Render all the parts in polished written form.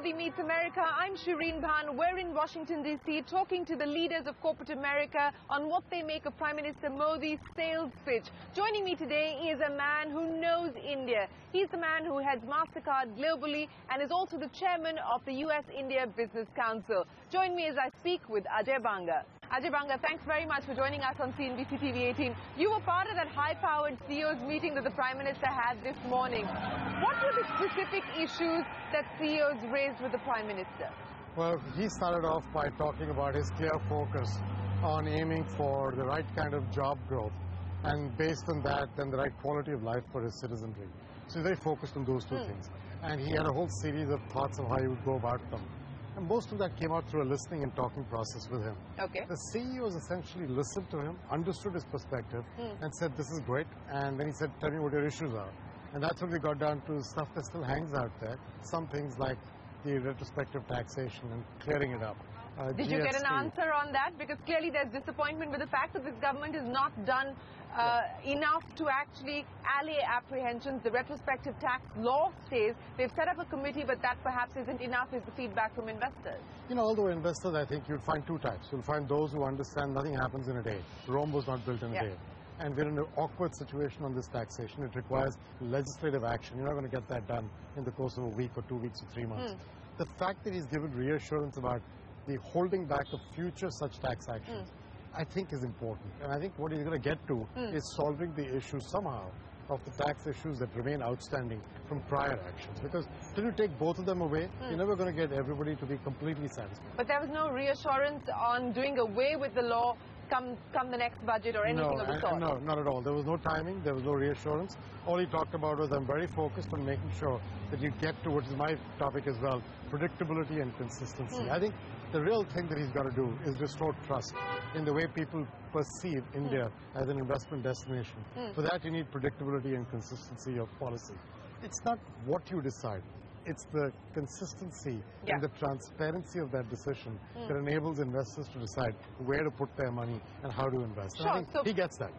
Modi Meets America. I'm SHEREEN. We're in Washington, D.C., talking to the leaders of corporate America on what they make of Prime Minister Modi's sales pitch. Joining me today is a man who knows India. He's the man who heads MasterCard globally and is also the chairman of the US-India Business Council. Join me as I speak with Ajay Banga. Ajay Banga, thanks very much for joining us on CNBC TV 18. You were part of that high-powered CEOs meeting that the Prime Minister had this morning. What were the specific issues that CEOs raised with the Prime Minister? Well, he started off by talking about his clear focus on aiming for the right kind of job growth, and based on that, then the right quality of life for his citizenry. So he's very focused on those two things. And he had a whole series of thoughts of how he would go about them. And most of that came out through a listening and talking process with him. Okay. The CEOs essentially listened to him, understood his perspective, and said, this is great. And then he said, tell me what your issues are. And that's when we got down to stuff that still hangs out there. Some things like the retrospective taxation and clearing it up. Did you get an answer on that? Because clearly there's disappointment with the fact that this government has not done enough to actually allay apprehensions. The retrospective tax law says they've set up a committee, but that perhaps isn't enough, is the feedback from investors. You know, although investors, I think you'll find two types. You'll find those who understand nothing happens in a day. Rome was not built in a day. And we're in an awkward situation on this taxation. It requires legislative action. You're not going to get that done in the course of a week or 2 weeks or 3 months. The fact that he's given reassurance about the holding back of future such tax actions, I think is important. And I think what he's going to get to is solving the issue somehow of the tax issues that remain outstanding from prior actions. Because till you take both of them away, you're never going to get everybody to be completely satisfied. But there was no reassurance on doing away with the law come the next budget or anything of the sort? No, not at all. There was no timing. There was no reassurance. All he talked about was, I'm very focused on making sure that you get to, which is my topic as well, predictability and consistency. I think the real thing that he's got to do is restore trust in the way people perceive India as an investment destination. For that, you need predictability and consistency of policy. It's not what you decide. It's the consistency and the transparency of that decision that enables investors to decide where to put their money and how to invest. Sure. And I think he gets that.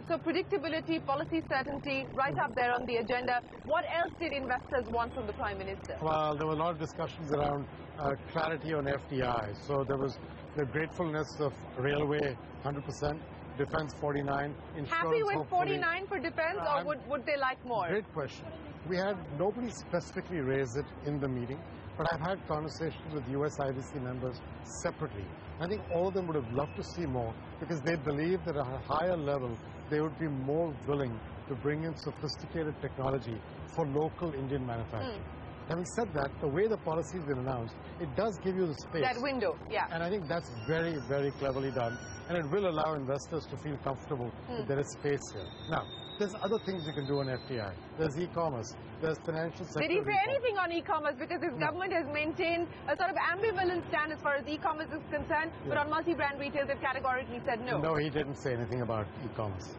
So predictability, policy certainty, right up there on the agenda. What else did investors want from the Prime Minister? Well, there were a lot of discussions around clarity on FDI. So there was the gratefulness of railway, 100%. Defense 49, insurance. Happy with 49 for defense, or would they like more? Great question. We had nobody specifically raise it in the meeting, but I've had conversations with US IBC members separately. I think all of them would have loved to see more because they believe that at a higher level they would be more willing to bring in sophisticated technology for local Indian manufacturing. Having said that, the way the policy has been announced, it does give you the space. That window, And I think that's very, very cleverly done. And it will allow investors to feel comfortable that there is space here. Now, there's other things you can do on FDI. There's e-commerce. There's financial sector. Did he say anything on e-commerce? Because his government has maintained a sort of ambivalent stand as far as e-commerce is concerned. But on multi-brand retail, they've categorically said no. No, he didn't say anything about e-commerce.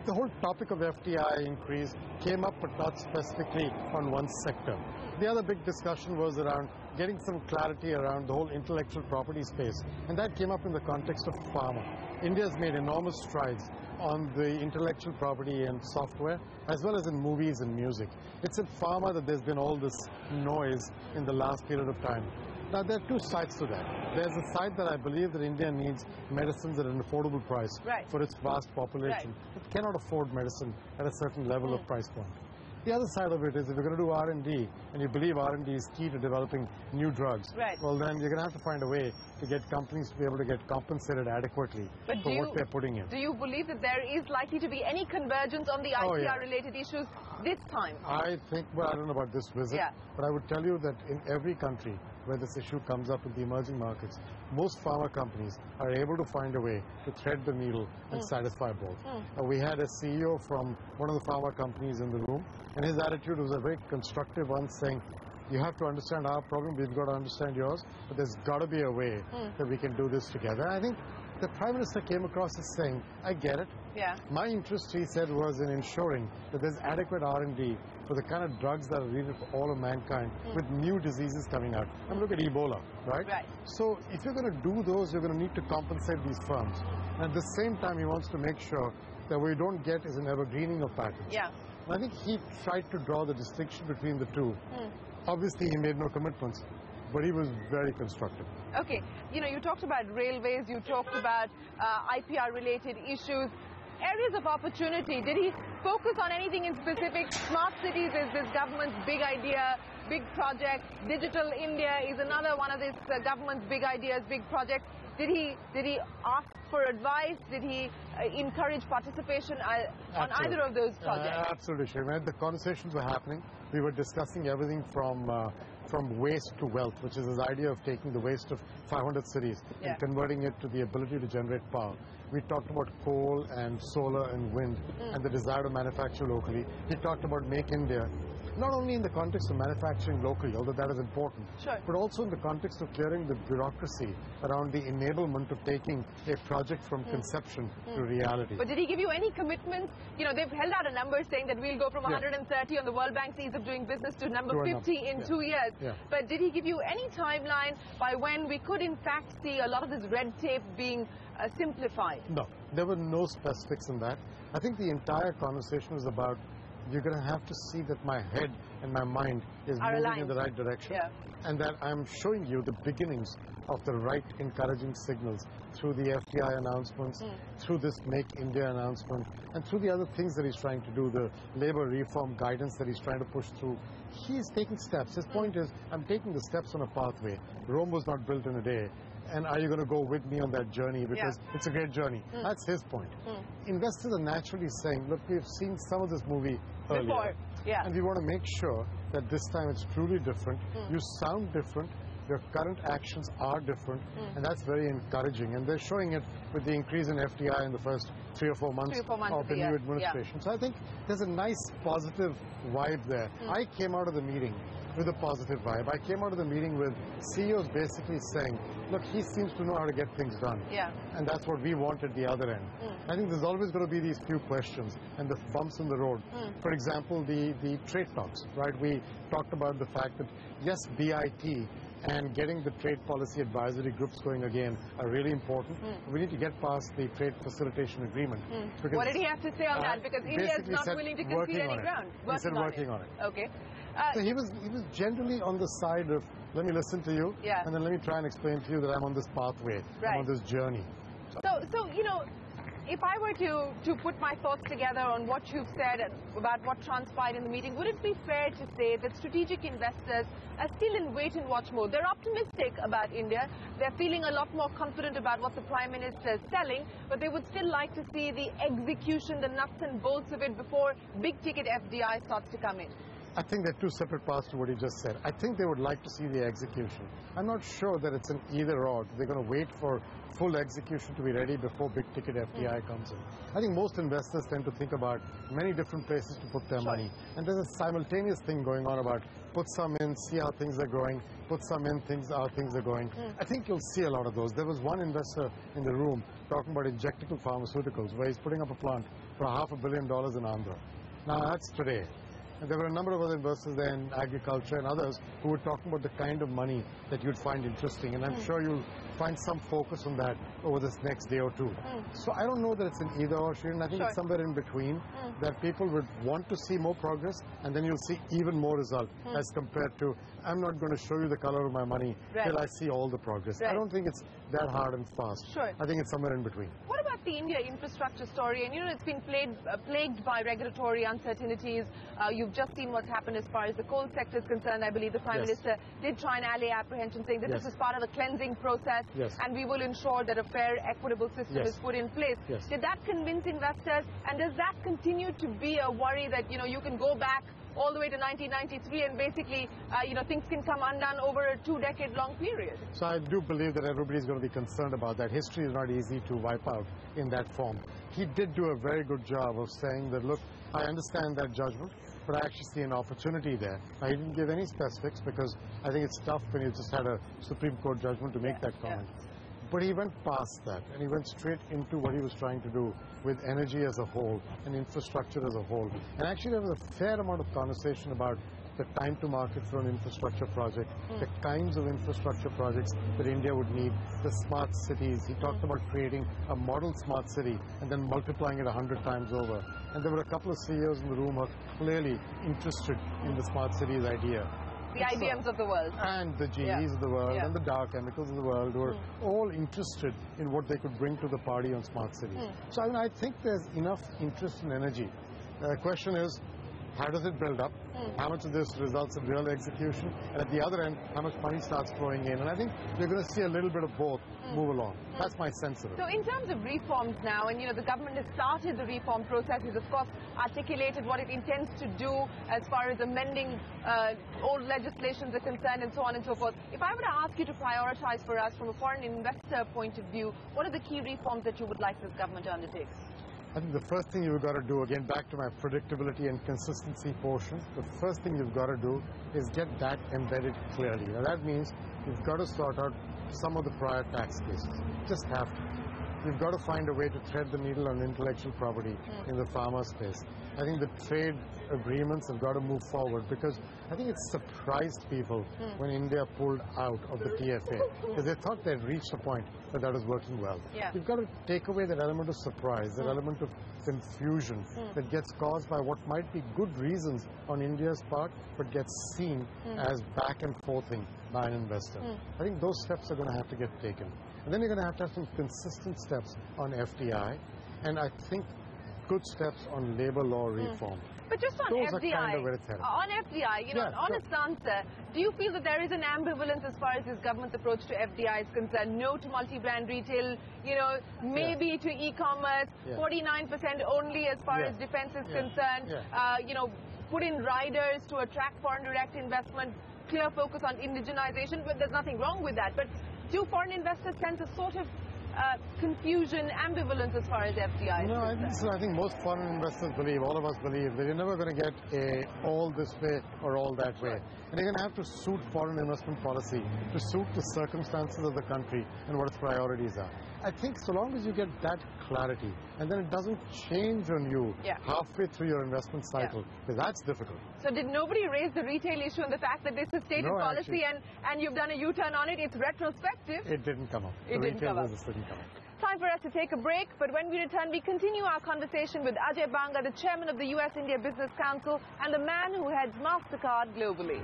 The whole topic of FDI increase came up, but not specifically on one sector. The other big discussion was around getting some clarity around the whole intellectual property space, and that came up in the context of pharma. India has made enormous strides on the intellectual property and software, as well as in movies and music. It's in pharma that there's been all this noise in the last period of time. Now, there are two sides to that. There's a side that I believe that India needs medicines at an affordable price for its vast population. It cannot afford medicine at a certain level of price point. The other side of it is if you're going to do R&D and you believe R&D is key to developing new drugs, well then you're going to have to find a way to get companies to be able to get compensated adequately for what they're putting in. Do you believe that there is likely to be any convergence on the IPR-related issues this time? I think, well, I don't know about this visit, but I would tell you that in every country where this issue comes up in the emerging markets, most pharma companies are able to find a way to thread the needle and satisfy both. We had a CEO from one of the pharma companies in the room, and his attitude was a very constructive one, saying, you have to understand our problem, we've got to understand yours, but there's got to be a way that we can do this together. I think the Prime Minister came across as saying, I get it. My interest, he said, was in ensuring that there's adequate R&D for the kind of drugs that are needed for all of mankind with new diseases coming out. I mean, look at Ebola, right? So if you're going to do those, you're going to need to compensate these firms. And at the same time, he wants to make sure that what you don't get is an evergreening of patents. And I think he tried to draw the distinction between the two. Obviously, he made no commitments. but he was very constructive. Okay, you talked about railways, you talked about IPR-related issues, areas of opportunity. Did he focus on anything in specific? Smart cities is this government's big idea, big project. Digital India is another one of this government's big ideas, big projects. Did he ask for advice? Did he encourage participation on either of those projects? Absolutely, Shereen. The conversations were happening. We were discussing everything from waste to wealth, which is this idea of taking the waste of 500 cities and converting it to the ability to generate power. We talked about coal and solar and wind and the desire to manufacture locally. He talked about Make India, not only in the context of manufacturing locally, although that is important, but also in the context of clearing the bureaucracy around the enablement of taking a project from conception to reality. But did he give you any commitments? They've held out a number saying that we'll go from 130 on the World Bank's ease of doing business to number 50 in 2 years. But did he give you any timeline by when we could in fact see a lot of this red tape being simplified? No, there were no specifics in that. I think the entire conversation was about, you're going to have to see that my head and my mind is moving in the right direction, and that I'm showing you the beginnings of the right encouraging signals through the FDI announcements, through this Make India announcement, and through the other things that he's trying to do, the labor reform guidance that he's trying to push through. He's taking steps. His point is, I'm taking the steps on a pathway. Rome was not built in a day. And are you going to go with me on that journey? Because it's a great journey. That's his point. Investors are naturally saying, look, we've seen some of this movie earlier. Before, and we want to make sure that this time it's truly different. You sound different. Your current actions are different. And that's very encouraging. And they're showing it with the increase in FDI in the first 3 or 4 months of the new administration. So I think there's a nice positive vibe there. I came out of the meeting with a positive vibe. I came out of the meeting with CEOs basically saying, look, he seems to know how to get things done. And that's what we want at the other end. I think there's always going to be these few questions and the bumps in the road. For example, the trade talks, right? We talked about the fact that, yes, BIT and getting the trade policy advisory groups going again are really important. We need to get past the trade facilitation agreement. What did he have to say on that? Because India is not willing to concede any ground. He said working on it. Okay. So he was generally on the side of, let me listen to you, and then let me try and explain to you that I'm on this pathway, I'm on this journey. So if I were to put my thoughts together on what you've said about what transpired in the meeting, would it be fair to say that strategic investors are still in wait-and-watch mode? They're optimistic about India. They're feeling a lot more confident about what the Prime Minister is selling, but they would still like to see the execution, the nuts and bolts of it before big-ticket FDI starts to come in. I think there are two separate parts to what you just said. I think they would like to see the execution. I'm not sure that it's an either-or. They're going to wait for full execution to be ready before big-ticket FDI comes in. I think most investors tend to think about many different places to put their money. And there's a simultaneous thing going on about put some in, see how things are going, put some in, how things are going. I think you'll see a lot of those. There was one investor in the room talking about injectable pharmaceuticals, where he's putting up a plant for $500 million in Andhra. Now, that's today. And there were a number of other investors there in agriculture and others who were talking about the kind of money that you'd find interesting. And I'm sure you'll find some focus on that over this next day or two. So I don't know that it's an either-or, Shereen. I think it's somewhere in between, that people would want to see more progress, and then you'll see even more result as compared to, I'm not going to show you the color of my money till I see all the progress. I don't think it's that hard and fast. I think it's somewhere in between. What about the India infrastructure story? And it's been plagued by regulatory uncertainties. You've just seen what's happened as far as the coal sector is concerned. I believe the Prime Minister did try and allay apprehension, saying that this is part of a cleansing process and we will ensure that a fair, equitable system is put in place. Did that convince investors? And does that continue to be a worry that, you can go back all the way to 1993 and basically, things can come undone over a 2-decade-long period? So I do believe that everybody's going to be concerned about that. History is not easy to wipe out in that form. He did do a very good job of saying that, look, I understand that judgment, but I actually see an opportunity there. Now, he didn't give any specifics because I think it's tough when you just had a Supreme Court judgment to make that comment. But he went past that, and he went straight into what he was trying to do with energy as a whole and infrastructure as a whole. And actually there was a fair amount of conversation about the time to market for an infrastructure project, the kinds of infrastructure projects that India would need, the smart cities. He talked about creating a model smart city and then multiplying it 100 times over. And there were a couple of CEOs in the room who are clearly interested in the smart cities idea. the IBMs of the world. And the GEs of the world and the Dow Chemicals of the world who are all interested in what they could bring to the party on smart cities. So I think there's enough interest and energy. The question is, how does it build up? How much of this results in real execution? And at the other end, how much money starts flowing in? And I think we're going to see a little bit of both move along. That's my sense of it. So in terms of reforms now, and the government has started the reform process, has of course articulated what it intends to do as far as amending old legislations are concerned and so on and so forth. If I were to ask you to prioritize for us from a foreign investor point of view, what are the key reforms that you would like this government to undertake? I think the first thing you've got to do, again back to my predictability and consistency portion, the first thing you've got to do is get that embedded clearly. Now that means you've got to sort out some of the prior tax cases. Just have to. You've got to find a way to thread the needle on intellectual property in the pharma space. I think the trade agreements have got to move forward because I think it surprised people when India pulled out of the TFA because they thought they'd reached a point that was working well. You've got to take away that element of surprise, that element of confusion that gets caused by what might be good reasons on India's part but gets seen as back and forthing by an investor. I think those steps are going to have to get taken. And then you're going to have some consistent steps on FDI, and I think good steps on labor law reform. But just on Those FDI, are kind of where it's headed. on FDI, an honest answer, do you feel that there is an ambivalence as far as this government's approach to FDI is concerned? No to multi-brand retail, maybe to e-commerce, 49% only as far as defense is concerned, put in riders to attract foreign direct investment, clear focus on indigenization, but there's nothing wrong with that. But do foreign investors sense a sort of confusion, ambivalence as far as FDI is concerned? I think most foreign investors believe, all of us believe, that you're never going to get all this way or all that way. And you're going to have to suit foreign investment policy to suit the circumstances of the country and what its priorities are. I think so long as you get that clarity, and then it doesn't change on you halfway through your investment cycle, because that's difficult. So did nobody raise the retail issue and the fact that this is stated policy and you've done a U-turn on it? It's retrospective. It didn't come up. It didn't come up. Time for us to take a break, but when we return, we continue our conversation with Ajay Banga, the chairman of the US-India Business Council and the man who heads MasterCard globally.